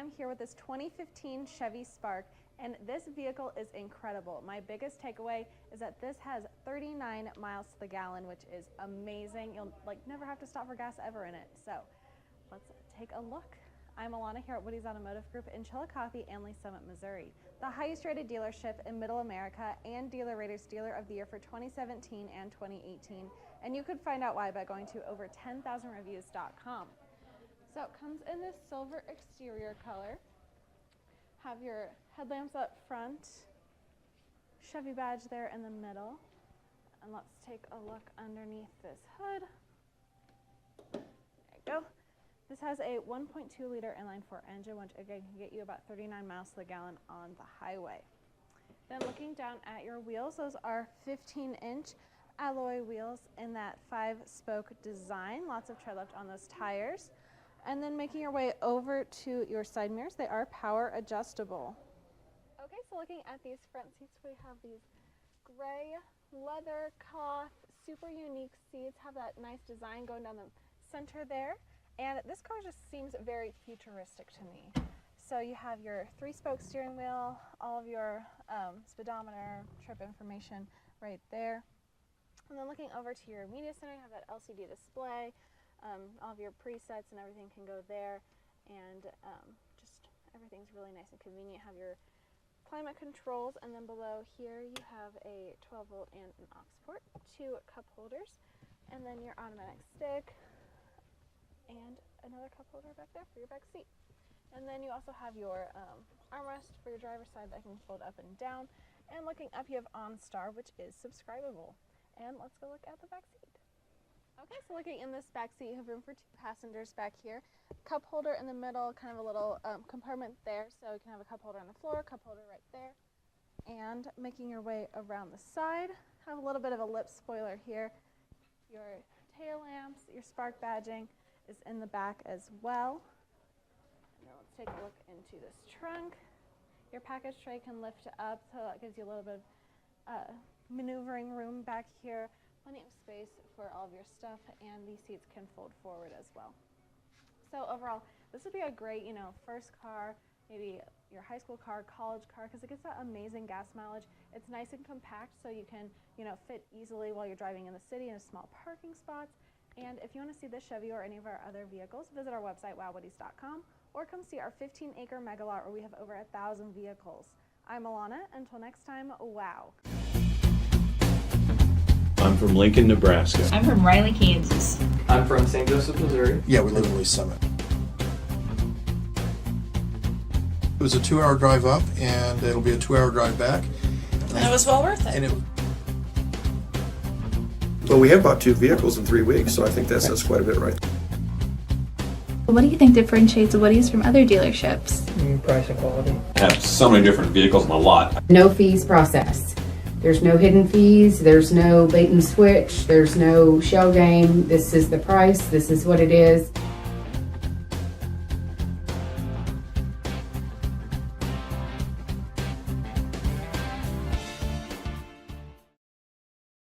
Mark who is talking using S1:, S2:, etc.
S1: I'm here with this 2015 Chevy Spark, and this vehicle is incredible. My biggest takeaway is that this has 39 miles to the gallon, which is amazing. You'll never have to stop for gas ever in it. So let's take a look. I'm Alana here at Woodys Automotive Group in Chillicothe and Lee Summit, Missouri, the highest rated dealership in Middle America and Dealer Raters Dealer of the Year for 2017 and 2018. And you could find out why by going to over10,000reviews.com. So it comes in this silver exterior color. Have your headlamps up front, Chevy badge there in the middle. And let's take a look underneath this hood. There you go. This has a 1.2 liter inline-4 engine, which again can get you about 39 miles to the gallon on the highway. Then looking down at your wheels, those are 15-inch alloy wheels in that 5-spoke design. Lots of tread left on those tires. And then making your way over to your side mirrors, they are power adjustable. Okay, so looking at these front seats, we have these gray leather cloth, super unique seats, have that nice design going down the center there. And this car just seems very futuristic to me. So you have your 3-spoke steering wheel, all of your speedometer, trip information right there. And then looking over to your media center, you have that LCD display. All of your presets and everything can go there, and just everything's really nice and convenient. You have your climate controls, and then below here you have a 12-volt and an aux port, 2 cup holders, and then your automatic stick, and another cup holder back there for your back seat. And then you also have your armrest for your driver's side that can fold up and down. And looking up, you have OnStar, which is subscribable. And let's go look at the back seat. Okay, so looking in this back seat, you have room for 2 passengers back here. Cup holder in the middle, kind of a little compartment there, so you can have a cup holder on the floor, cup holder right there. And making your way around the side, have a little bit of a lip spoiler here. Your tail lamps, your spark badging is in the back as well. And then let's take a look into this trunk. Your package tray can lift up, so that gives you a little bit of maneuvering room back here. Plenty of space for all of your stuff, and these seats can fold forward as well. So overall, this would be a great, first car, maybe your high school car, college car, because it gets that amazing gas mileage. It's nice and compact, so you can, fit easily while you're driving in the city in small parking spots. And if you want to see this Chevy or any of our other vehicles, visit our website, WowWoodys.com, or come see our 15-acre mega lot where we have over 1,000 vehicles. I'm Alana. Until next time, wow.
S2: I'm from Lincoln, Nebraska.
S3: I'm from Riley, Kansas.
S4: I'm from St. Joseph, Missouri.
S5: Yeah, we live in Lee Summit. It was a 2-hour drive up, and it'll be a 2-hour drive back.
S3: And it was well worth it.
S5: And it
S6: Well, we have bought 2 vehicles in 3 weeks, so I think that says quite a bit right.
S7: What do you think differentiates Woodys from other dealerships?
S4: Price and quality.
S2: I have so many different vehicles on the lot.
S8: No fees processed. There's no hidden fees, there's no bait and switch, there's no shell game. This is the price, this is what it is.